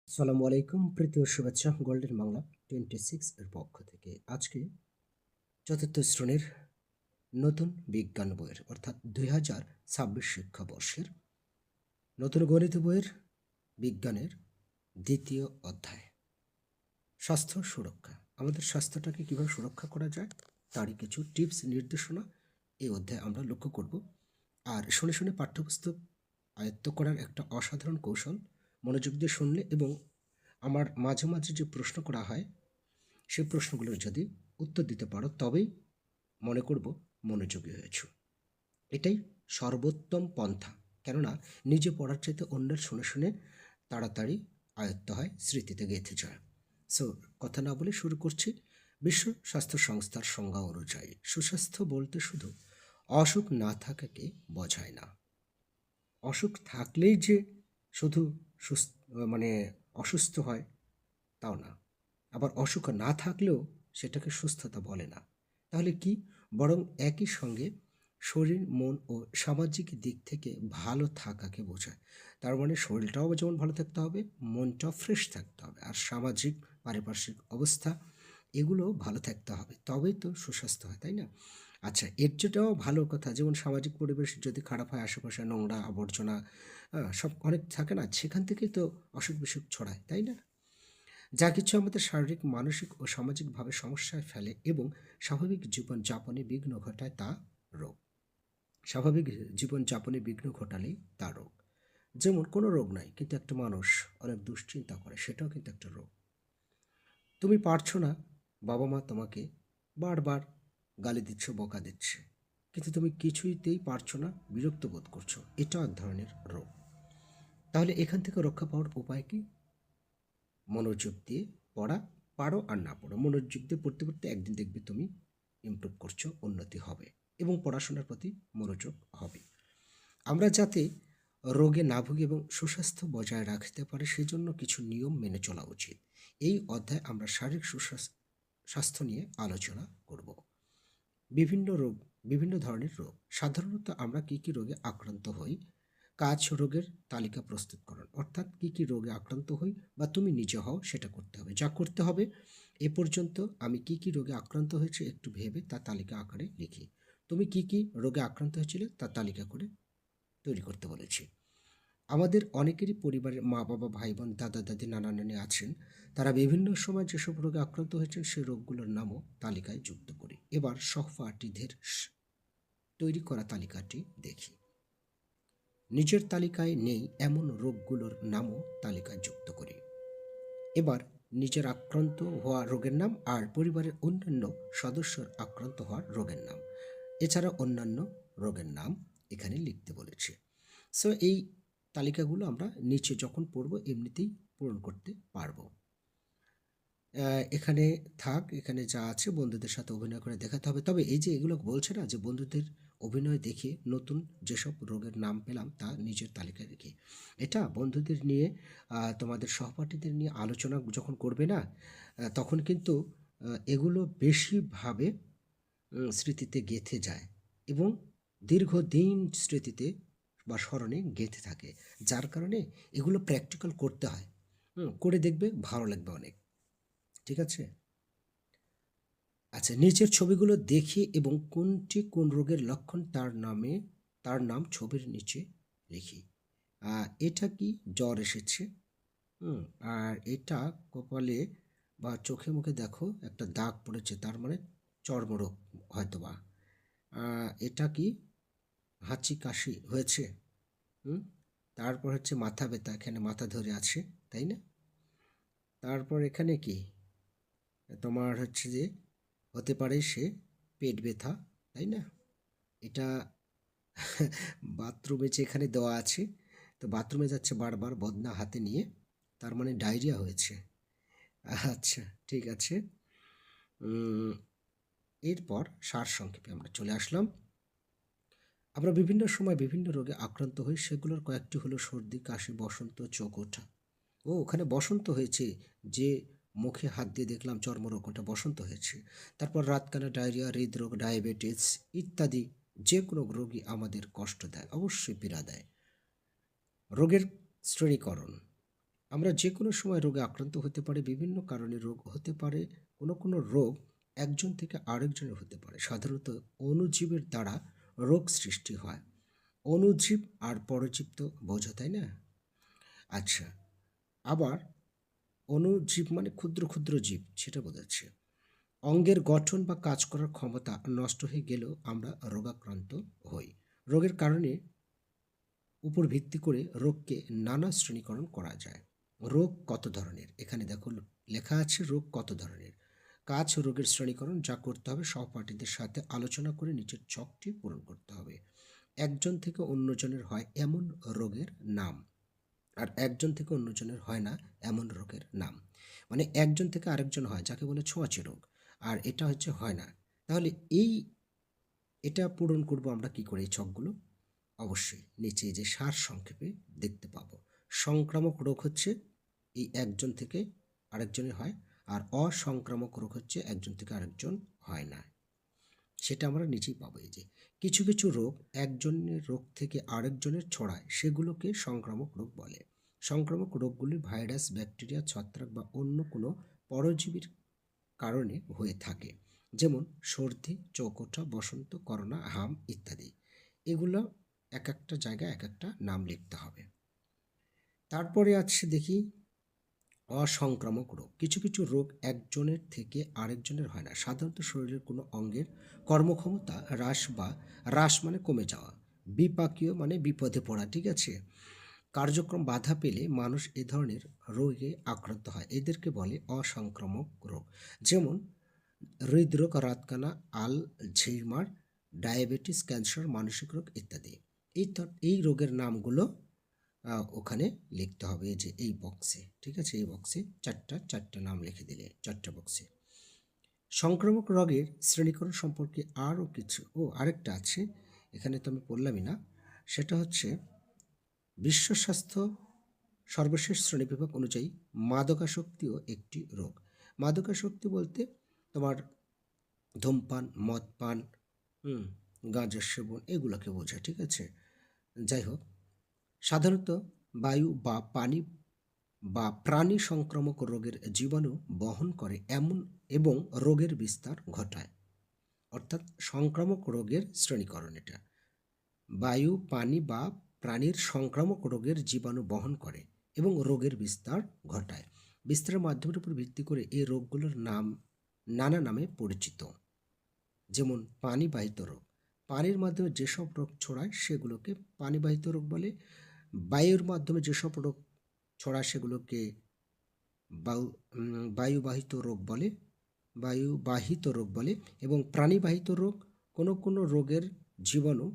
আসসালামু আলাইকুম, প্রীতি ও শুভেচ্ছা গোল্ডেন বাংলা 26 এর পক্ষ থেকে। আজকে চতুর্থ শ্রেণীর নতুন বিজ্ঞান বইয়ের অর্থাৎ 2026 শিক্ষাবর্ষের নতুন গণিত বইয়ের বিজ্ঞানের দ্বিতীয় অধ্যায় স্বাস্থ্য সুরক্ষা। আমাদের স্বাস্থ্যটাকে কিভাবে সুরক্ষা করা যায় তারই কিছু টিপস নির্দেশনা এই অধ্যায়ে আমরা লক্ষ্য করব। আর শুনে শুনে পাঠ্যপুস্তক আয়ত্ত করার একটা অসাধারণ কৌশল। মনোযোগ দিয়ে শুনলে এবং আমার মাঝে মাঝে যে প্রশ্ন করা হয় সেই প্রশ্নগুলোর যদি উত্তর দিতে পারো তবেই মনে করব মনোযোগী হয়েছ। এটাই সর্বোত্তম পন্থা, কেননা নিজে পড়ার চাইতে অন্যের শুনে শুনে তাড়াতাড়ি আয়ত্ত হয়, স্মৃতিতে গেঁথে যায়। সো কথা না বলে শুরু করছি। বিশ্ব স্বাস্থ্য সংস্থার সংজ্ঞা অনুযায়ী সুস্বাস্থ্য বলতে শুধু অসুখ না থাকাকে বোঝায় না। অসুখ থাকলেই যে শুধু সুস্থ মানে অসুস্থ হয় তাও না, আবার অসুখ না থাকলেও সেটাকে সুস্থতা বলে না। তাহলে কি? বরং একই সঙ্গে শরীর, মন ও সামাজিক দিক থেকে ভালো থাকাকে বোঝায়। তার মানে শরীরটাও যেমন ভালো থাকতে হবে, মনটাও ফ্রেশ থাকতে হবে, আর সামাজিক পারিপার্শ্বিক অবস্থা এগুলো ভালো থাকতে হবে, তবেই তো সুস্বাস্থ্য হয়, তাই না? আচ্ছা, এর যেটাও ভালো কথা, যেমন সামাজিক পরিবেশ যদি খারাপ হয়, আশেপাশে নোংরা আবর্জনা সব অনেক থাকে না, সেখান থেকেই তো অসুখ বিসুখ ছড়ায়, তাই না? যা কিছু আমাদের শারীরিক, মানসিক ও সামাজিকভাবে সমস্যায় ফেলে এবং স্বাভাবিক জীবনযাপনে বিঘ্ন ঘটায় তা রোগ। স্বাভাবিক জীবনযাপনে বিঘ্ন ঘটালেই তা রোগ। যেমন কোনো রোগ নাই কিন্তু একটা মানুষ অনেক দুশ্চিন্তা করে, সেটাও কিন্তু একটা রোগ। তুমি পারছো না, বাবা মা তোমাকে বারবার গালি দিচ্ছে, বকা দিচ্ছে, কিন্তু তুমি কিছুইতেই পারছো না, বিরক্ত বোধ করছো, এটাও এক ধরনের রোগ। তাহলে এখান থেকে রক্ষা পাওয়ার উপায় কি? মনোযোগ দিয়ে পড়া, পারো আর না পড়ো, মনোযোগ দিয়ে পড়তে পড়তে একদিন দেখবে তুমি ইমপ্রুভ করছো, উন্নতি হবে এবং পড়াশোনার প্রতি মনোযোগ হবে। আমরা যাতে রোগে না ভুগি এবং সুস্বাস্থ্য বজায় রাখতে পারে সেজন্য কিছু নিয়ম মেনে চলা উচিত। এই অধ্যায়ে আমরা শারীরিক স্বাস্থ্য নিয়ে আলোচনা করব। বিভিন্ন রোগ, বিভিন্ন ধরনের রোগ। সাধারণত আমরা কী কী রোগে আক্রান্ত হই? কাজ রোগের তালিকা প্রস্তুতকরণ, অর্থাৎ কী কী রোগে আক্রান্ত হই বা তুমি নিজে হও সেটা করতে হবে। যা করতে হবে, এ পর্যন্ত আমি কী কী রোগে আক্রান্ত হয়েছি একটু ভেবে তা তালিকা আকারে লিখি। তুমি কী কী রোগে আক্রান্ত হয়েছিলে তা তালিকা করে তৈরি করতে বলেছি। আমাদের অনেকেরই পরিবারের মা বাবা, ভাই বোন, দাদা দাদি, নানা নানি আছেন, তারা বিভিন্ন সময় যেসব রোগে আক্রান্ত হয়েছেন সেই রোগগুলোর নামও তালিকায় যুক্ত করি। এবার সহপাঠীদের তৈরি করা তালিকাটি দেখি। নিজের তালিকায় নেই এমন রোগগুলোর নামও তালিকায় যুক্ত করি। এবার নিজের আক্রান্ত হওয়া রোগের নাম আর পরিবারের অন্যান্য সদস্যর আক্রান্ত হওয়ার রোগের নাম, এছাড়া অন্যান্য রোগের নাম এখানে লিখতে বলেছে। সো এই তালিকাগুলো আমরা নিচে যখন পড়ব এমনিতেই পূরণ করতে পারবো। এখানে থাক, এখানে যা আছে বন্ধুদের সাথে অভিনয় করে দেখাতে হবে। তবে এই যে এগুলো বলছে না যে বন্ধুদের অভিনয় দেখে নতুন যেসব রোগের নাম পেলাম তা নিজের তালিকায় রেখে, এটা বন্ধুদের নিয়ে তোমাদের সহপাঠীদের নিয়ে আলোচনা যখন করবে না, তখন কিন্তু এগুলো বেশিভাবে স্মৃতিতে গেঁথে যায় এবং দীর্ঘদিন স্মৃতিতে বা স্মরণে গেঁথে থাকে, যার কারণে এগুলো প্র্যাকটিক্যাল করতে হয়। করে দেখবে, ভালো লাগবে অনেক। ঠিক আছে? আচ্ছা, নিচের ছবিগুলো দেখি এবং কোনটি কোন রোগের লক্ষণ তার নাম ছবির নিচে লিখি। এটা কি? জ্বর এসেছে। হুম আর এটা কপালে বা চোখে মুখে দেখো একটা দাগ পড়েছে, তার মানে চর্মরোগ হয়তোবা। এটা কি? হাঁচি কাশি হয়েছে। হুম তারপর হচ্ছে মাথা ব্যথা, এখানে মাথা ধরে আছে, তাই না? তারপর এখানে কি তোমার হচ্ছে যে হতে পারে সে পেট ব্যথা, তাই না? এটা বাথরুমে যেখানে দেওয়া আছে, তো বাথরুমে যাচ্ছে বারবার বদনা হাতে নিয়ে, তার মানে ডায়রিয়া হয়েছে। আচ্ছা, ঠিক আছে। এরপর সারসংক্ষেপে আমরা চলে আসলাম। আমরা বিভিন্ন সময় বিভিন্ন রোগে আক্রান্ত হই, সেগুলোর কয়েকটি হলো সর্দি, কাশি, বসন্ত, চোখ ওঠা। ওখানে বসন্ত হয়েছে, যে মুখে হাত দিয়ে দেখলাম চর্মরোগ, ওটা বসন্ত হয়েছে। তারপর রাতকানা ডায়রিয়া, হৃদরোগ, ডায়াবেটিস ইত্যাদি যে কোনো রোগই আমাদের কষ্ট দেয়, অবশ্যই পীড়া দেয়। রোগের শ্রেণীকরণ, আমরা যে কোনো সময় রোগে আক্রান্ত হতে পারি, বিভিন্ন কারণে রোগ হতে পারে। কোনো কোনো রোগ একজন থেকে আরেকজনের হতে পারে। সাধারণত অণুজীবের দ্বারা রোগ সৃষ্টি হয়। অণুজীব আর পরজীব তো বোঝো, তাই না? আচ্ছা, আবার অণুজীব মানে ক্ষুদ্র ক্ষুদ্র জীব, সেটা বোঝাচ্ছে। অঙ্গের গঠন বা কাজ করার ক্ষমতা নষ্ট হয়ে গেলেও আমরা রোগাক্রান্ত হই। রোগের কারণে উপর ভিত্তি করে রোগকে নানা শ্রেণীকরণ করা যায়। রোগ কত ধরনের, এখানে দেখো লেখা আছে রোগ কত ধরনের। কাজ ও রোগের শ্রেণীকরণ যা করতে হবে সহপাঠীদের সাথে আলোচনা করে নিচের ছকটি পূরণ করতে হবে। একজন থেকে অন্যজনের হয় এমন রোগের নাম, আর একজন থেকে অন্যজনের হয় না এমন রোগের নাম। মানে একজন থেকে আরেকজন হয়, যাকে বলে ছোঁয়াচে রোগ, আর এটা হচ্ছে হয় না। তাহলে এটা পূরণ করব আমরা কি করে এই ছকগুলো? অবশ্যই নিচে যে সার সংক্ষেপে দেখতে পাবো। সংক্রামক রোগ হচ্ছে এই একজন থেকে আরেকজনের হয়, আর অসংক্রামক রোগ হচ্ছে একজন থেকে আরেকজন হয় না। সেটা আমরা নিচেই পাবো। এই যে কিছু কিছু রোগ একজনের রোগ থেকে আরেকজনের ছড়ায়, সেগুলোকে সংক্রামক রোগ বলে। সংক্রামক রোগগুলি ভাইরাস, ব্যাকটেরিয়া, ছত্রাক বা অন্য কোনো পরজীবীর কারণে হয়ে থাকে, যেমন সর্দি, চৌকোঠা, বসন্ত, করোনা, হাম ইত্যাদি। এগুলো এক একটা জায়গায় এক একটা নাম লিখতে হবে। তারপরে আছে দেখি অসংক্রামক রোগ। কিছু কিছু রোগ একজনের থেকে আরেকজনের হয় না। সাধারণত শরীরের কোনো অঙ্গের কর্মক্ষমতা হ্রাস মানে কমে যাওয়া, বিপাকীয় মানে বিপদে পড়া, ঠিক আছে, কার্যক্রম বাধা পেলে মানুষ এ ধরনের রোগে আক্রান্ত হয়। এদেরকে বলে অসংক্রামক রোগ। যেমন হৃদরোগ, রাতকানা, আলঝেইমার, ডায়াবেটিস, ক্যান্সার, মানসিক রোগ ইত্যাদি। এই রোগের নামগুলো ওখানে লিখতে হবে, যে এই বক্সে, ঠিক আছে, এই বক্সে চারটা নাম লিখে দিলে, চারটা বক্সে। সংক্রামক রোগের শ্রেণীকরণ সম্পর্কে আরও কিছু আরেকটা আছে, এখানে তো আমি পড়লামই না। সেটা হচ্ছে বিশ্ব স্বাস্থ্য সর্বশেষ শ্রেণীবিভাগ অনুযায়ী মাদকাসক্তিও একটি রোগ। মাদকাসক্তি বলতে তোমার ধূমপান, মদ পান, গাঁজা সেবন, এগুলোকে বোঝায়, ঠিক আছে। যাই হোক, সাধারণত বায়ু বা পানি বা প্রাণী সংক্রামক রোগের জীবাণু বহন করে এবং রোগের বিস্তার ঘটায়। অর্থাৎ সংক্রামক রোগের শ্রেণীকরণ এটা। বায়ু, পানি বা প্রাণীর সংক্রামক রোগের জীবাণু বহন করে এবং রোগের বিস্তার ঘটায়। বিস্তারের মাধ্যমের উপর ভিত্তি করে এই রোগগুলোর নাম নানা নামে পরিচিত। যেমন পানিবাহিত রোগ, পানির মাধ্যমে যেসব রোগ ছড়ায় সেগুলোকে পানিবাহিত রোগ বলে। বায়ুর মাধ্যমে যেসব রোগ ছড়ায় সেগুলোকে বায়ুবাহিত রোগ বলে। এবং প্রাণীবাহিত রোগ, কোনো কোনো রোগের জীবাণু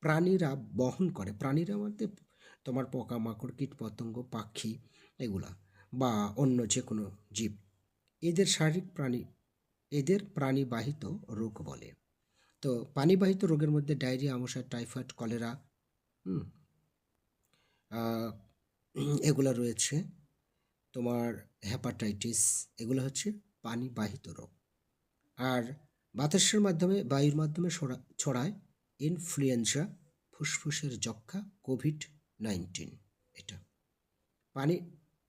প্রাণীরা বহন করে। প্রাণীরা মধ্যে তোমার পোকামাকড়, কীটপতঙ্গ, পাখি, এগুলা বা অন্য যে কোনো জীব, এদের প্রাণীবাহিত রোগ বলে। তো পানিবাহিত রোগের মধ্যে ডায়রিয়া, আমশা, টাইফয়েড, কলেরা, এগুলা রয়েছে। তোমার হেপাটাইটিস, এগুলো হচ্ছে পানিবাহিত রোগ। আর বায়ুর মাধ্যমে ছড়ায় ইনফ্লুয়েঞ্জা, ফুসফুসের যক্ষ্মা, কোভিড-19। এটা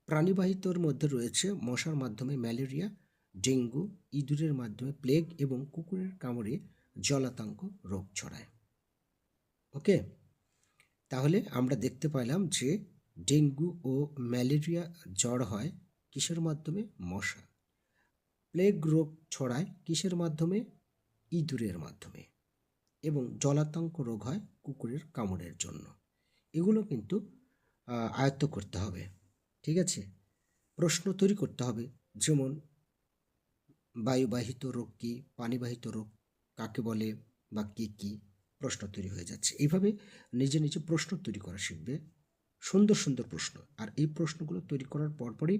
প্রাণীবাহিতর মধ্যে রয়েছে মশার মাধ্যমে ম্যালেরিয়া, ডেঙ্গু, ইঁদুরের মাধ্যমে প্লেগ এবং কুকুরের কামড়ে জলাতঙ্ক রোগ ছড়ায়। ওকে, তাহলে আমরা দেখতে পাইলাম যে ডেঙ্গু ও ম্যালেরিয়া জ্বর হয় কিসের মাধ্যমে? মশা। প্লেগ রোগ ছড়ায় কিসের মাধ্যমে? ইঁদুরের মাধ্যমে। এবং জলাতঙ্ক রোগ হয় কুকুরের কামড়ের জন্য। এগুলো কিন্তু আয়ত্ত করতে হবে, ঠিক আছে। প্রশ্ন তৈরি করতে হবে, যেমন বায়ুবাহিত রোগ কী, পানিবাহিত রোগ কাকে বলে, বা কী কী, প্রশ্ন তৈরি হয়ে যাচ্ছে। এইভাবে নিজে নিজে প্রশ্ন তৈরি করা শিখবে, সুন্দর সুন্দর প্রশ্ন। আর এই প্রশ্নগুলো তৈরি করার পরপরই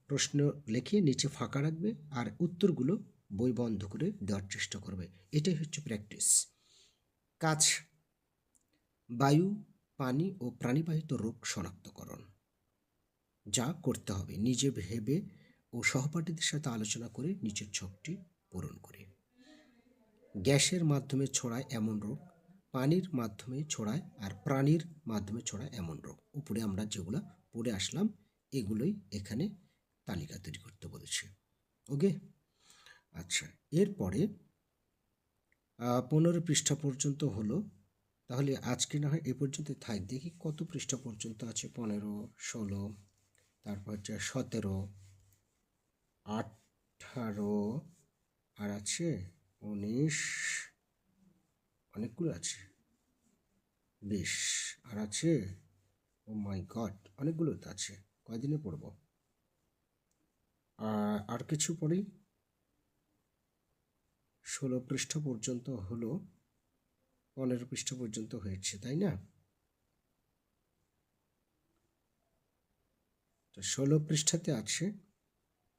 প্রশ্ন লিখে নিচে ফাঁকা রাখবে, আর উত্তরগুলো বই বন্ধ করে দেওয়ার চেষ্টা করবে। এটাই হচ্ছে প্র্যাকটিস। কাজ: বায়ু, পানি ও প্রাণীবাহিত রোগ শনাক্তকরণ। যা করতে হবে নিজে ভেবে ও সহপাঠীদের সাথে আলোচনা করে নিচের ছকটি পূরণ করে। গ্যাসের মাধ্যমে ছড়ায় এমন রোগ: পানির মাধ্যমে ছড়ায় আর প্রাণীর মাধ্যমে ছড়ায় এমন রোগ। উপরে আমরা যেগুলো পড়ে আসলাম এগুলোই এখানে তালিকা তৈরি করতে বলেছে। ওকে, আচ্ছা, এরপরে 15 পৃষ্ঠা পর্যন্ত হলো। তাহলে আজকে না হয় এ পর্যন্ত থাক। দেখি কত পৃষ্ঠা পর্যন্ত আছে। 15, 16, তারপর হচ্ছে 17, 18, আর আছে 19, অনেকগুলো আছে, 20, আর আছে, ও মাই গড, অনেকগুলো তো আছে। কয়দিনে পড়ব? আর কিছু পড়ি। 16 পৃষ্ঠা পর্যন্ত হলো, 15 পৃষ্ঠা পর্যন্ত হয়েছে, তাই না? তো 16 পৃষ্ঠাতে আছে।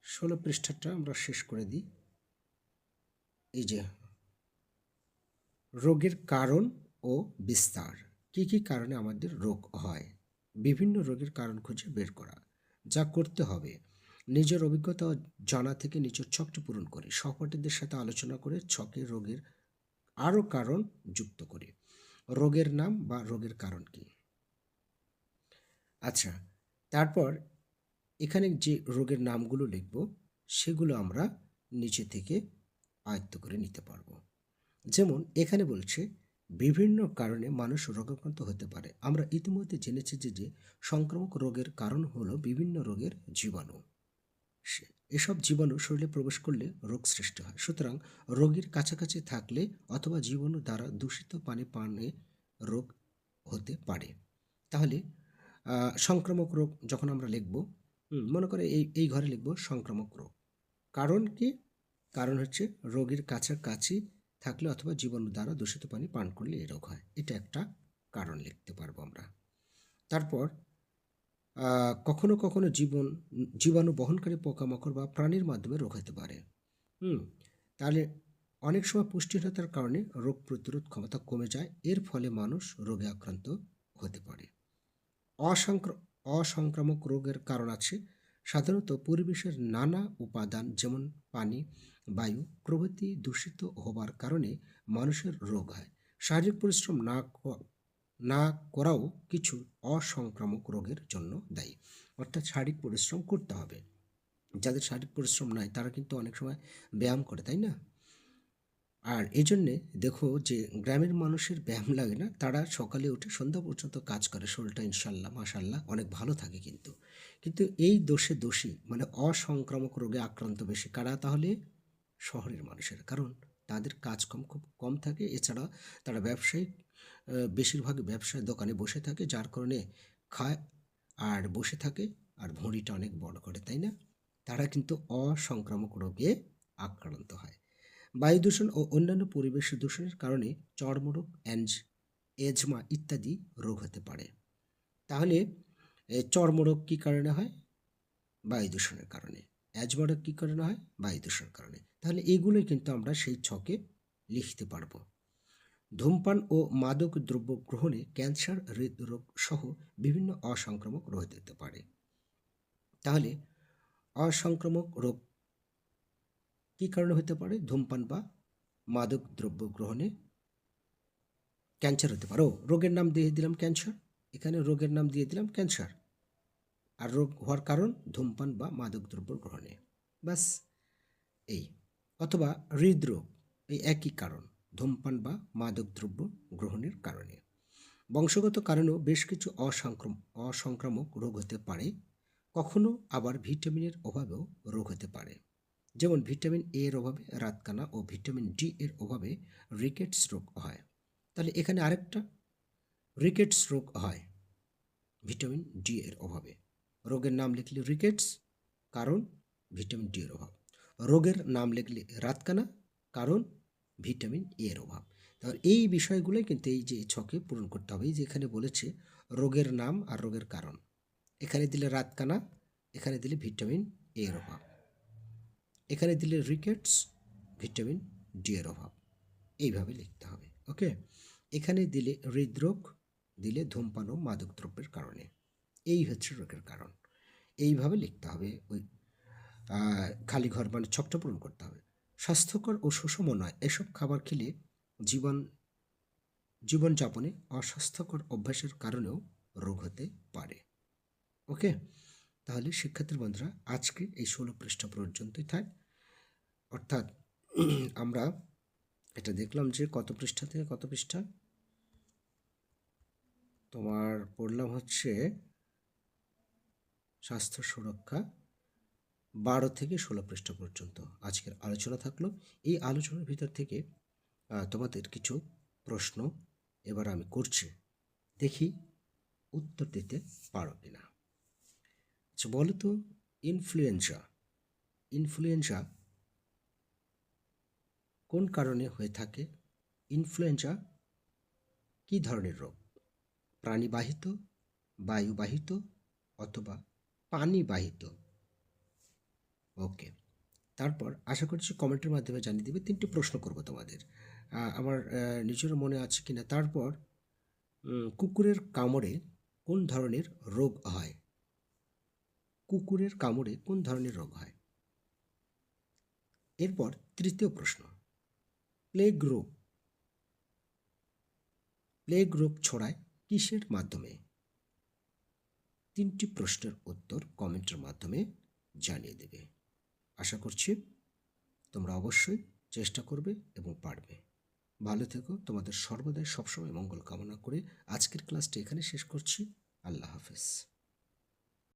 16 পৃষ্ঠাটা আমরা শেষ করে দিই। এই যে রোগের কারণ ও বিস্তার। কি কি কারণে আমাদের রোগ হয়, বিভিন্ন রোগের কারণ খুঁজে বের করা। যা করতে হবে, নিজের অভিজ্ঞতা ও জানা থেকে নিজের ছকটি পূরণ করে সহপাঠীদের সাথে আলোচনা করে ছকে রোগের আরও কারণ যুক্ত করে। রোগের নাম বা রোগের কারণ কি? আচ্ছা, তারপর এখানে যে রোগের নামগুলো লিখব সেগুলো আমরা নিচে থেকে আয়ত্ত করে নিতে পারবো। যেমন এখানে বলছে বিভিন্ন কারণে মানুষ রোগাক্রান্ত হতে পারে। আমরা ইতিমধ্যে জেনেছি যে সংক্রামক রোগের কারণ হলো বিভিন্ন রোগের জীবাণু। এসব জীবাণু শরীরে প্রবেশ করলে রোগ সৃষ্টি হয়। সুতরাং রোগীর কাছাকাছি থাকলে অথবা জীবাণু দ্বারা দূষিত পানি পানে রোগ হতে পারে। তাহলে সংক্রামক রোগ যখন আমরা লিখব, মনে করে এই ঘরে লিখব সংক্রামক রোগ। কারণ কি? কারণ হচ্ছে রোগীর কাছাকাছি থাকলে অথবা জীবাণু দ্বারা দূষিত পানি পান করলে এই রোগ হয়। এটা একটা কারণ লিখতে পারবো আমরা। তারপর কখনো কখনো জীবাণু বহনকারী পোকামাকড় বা প্রাণীর মাধ্যমে রোগ হতে পারে। তাহলে অনেক সময় পুষ্টিহীনতার কারণে রোগ প্রতিরোধ ক্ষমতা কমে যায়। এর ফলে মানুষ রোগে আক্রান্ত হতে পারে। অসংক্রামক রোগের কারণ আছে। সাধারণত পরিবেশের নানা উপাদান যেমন পানি, বায়ু প্রভৃতি দূষিত হবার কারণে মানুষের রোগ হয়। শারীরিক পরিশ্রম না করাও কিছু অসংক্রামক রোগের জন্য দায়ী। অর্থাৎ শারীরিক পরিশ্রম করতে হবে। যাদের শারীরিক পরিশ্রম নাই তারা কিন্তু অনেক সময় ব্যায়াম করে, তাই না? আর এই জন্যে দেখো যে গ্রামের মানুষের ব্যায়াম লাগে না, তারা সকালে উঠে সন্ধ্যা পর্যন্ত কাজ করে, শরীরটা ইনশাল্লাহ মাশাল্লাহ অনেক ভালো থাকে। কিন্তু এই দোষী মানে অসংক্রামক রোগে আক্রান্ত বেশি কারা? তাহলে শহরের মানুষের, কারণ তাদের কাজ খুব কম থাকে। এছাড়া তারা ব্যবসায়িক, বেশিরভাগ ব্যবসায় দোকানে বসে থাকে, যার কারণে খায় আর বসে থাকে আর ভুঁড়িটা অনেক বড় করে, তাই না? তারা কিন্তু অসংক্রামক রোগে আক্রান্ত হয়। বায়ু দূষণ ও অন্যান্য পরিবেশ দূষণের কারণে চর্মরোগ, এজমা ইত্যাদি রোগ হতে পারে। তাহলে চর্মরোগ কী কারণে হয়? বায়ু দূষণের কারণে। এজমা রোগ কী কারণে হয়? বায়ু দূষণের কারণে। তাহলে এগুলোই কিন্তু আমরা সেই ছকে লিখতে পারবো। ধূমপান ও মাদক দ্রব্য গ্রহণে ক্যান্সার, হৃদরোগ সহ বিভিন্ন অসংক্রামক রোগ হতে পারে। তাহলে অসংক্রামক রোগ কী কারণে হতে পারে? ধূমপান বা মাদক দ্রব্য গ্রহণে ক্যান্সার হতে পারে। রোগের নাম দিয়ে দিলাম ক্যান্সার, এখানে রোগের নাম দিয়ে দিলাম ক্যান্সার। আর রোগ হওয়ার কারণ ধূমপান বা মাদকদ্রব্য গ্রহণে, ব্যাস এই। অথবা হৃদরোগ, এই একই কারণ, ধূমপান বা মাদকদ্রব্য গ্রহণের কারণে। বংশগত কারণেও বেশ কিছু অসংক্রামক রোগ হতে পারে। কখনো আবার ভিটামিনের অভাবেও রোগ হতে পারে। যেমন ভিটামিন এ এর অভাবে রাতকানা ও ভিটামিন ডি এর অভাবে রিকেটস রোগ হয়। তাহলে এখানে আরেকটা রিকেটস রোগ হয় ভিটামিন ডি এর অভাবে। রোগের নাম লিখলে রিকেটস, কারণ ভিটামিন ডি এর অভাব। রোগের নাম লিখলে রাতকানা, কারণ ভিটামিন এ এর অভাব। তাহলে এই বিষয়গুলোই কিন্তু এই যে ছকে পূরণ করতে হবে। এই যে এখানে বলেছে রোগের নাম আর রোগের কারণ, এখানে দিলে রাতকানা, এখানে দিলে ভিটামিন এ এর অভাব, এখানে দিলে রিকেটস, ভিটামিন ডি এর অভাব, এইভাবে লিখতে হবে। ওকে, এখানে দিলে হৃদরোগ, দিলে ধূমপান ও মাদকদ্রব্যের কারণে। এই হচ্ছে রোগের কারণ, এইভাবে লিখতে হবে। ওই খালি ঘর মানে ছকটা পূরণ করতে হবে। স্বাস্থ্যকর ও সুষম নয় এসব খাবার খেলে জীবনযাপনে অস্বাস্থ্যকর অভ্যাসের কারণেও রোগ হতে পারে। ওকে, তাহলে শিক্ষার্থী বন্ধুরা আজকে এই 16 পৃষ্ঠা পর্যন্তই থাক। অর্থাৎ আমরা এটা দেখলাম যে কত পৃষ্ঠা থেকে কত পৃষ্ঠা তোমার পড়লাম হচ্ছে স্বাস্থ্য সুরক্ষা 12 থেকে 16 পৃষ্ঠা পর্যন্ত আজকের আলোচনা থাকলো। এই আলোচনার ভিতর থেকে তোমাদের কিছু প্রশ্ন এবার আমি করছি, দেখি উত্তর দিতে পারো কিনা। আচ্ছা বলো তো, ইনফ্লুয়েঞ্জা কোন কারণে হয়ে থাকে? ইনফ্লুয়েঞ্জা কী ধরনের রোগ? প্রাণীবাহিত, বায়ুবাহিত অথবা পানিবাহিত? ওকে, তারপর আশা করছি কমেন্টের মাধ্যমে জানিয়ে দেবে। 3টি প্রশ্ন করব তোমাদের, আমার নিজেরও মনে আছে কিনা। তারপর কুকুরের কামড়ে কোন ধরনের রোগ হয়? কুকুরের কামড়ে কোন ধরনের রোগ হয়? এরপর 3য় প্রশ্ন, প্লেগ রোগ ছড়ায় কিসের মাধ্যমে? 3টি প্রশ্নের উত্তর কমেন্টের মাধ্যমে জানিয়ে দেবে। আশা করছি তোমরা অবশ্যই চেষ্টা করবে এবং পারবে। ভালো থেকো, তোমাদের সর্বদাই সবসময় মঙ্গল কামনা করে আজকের ক্লাসটি এখানে শেষ করছি। আল্লাহ হাফেজ।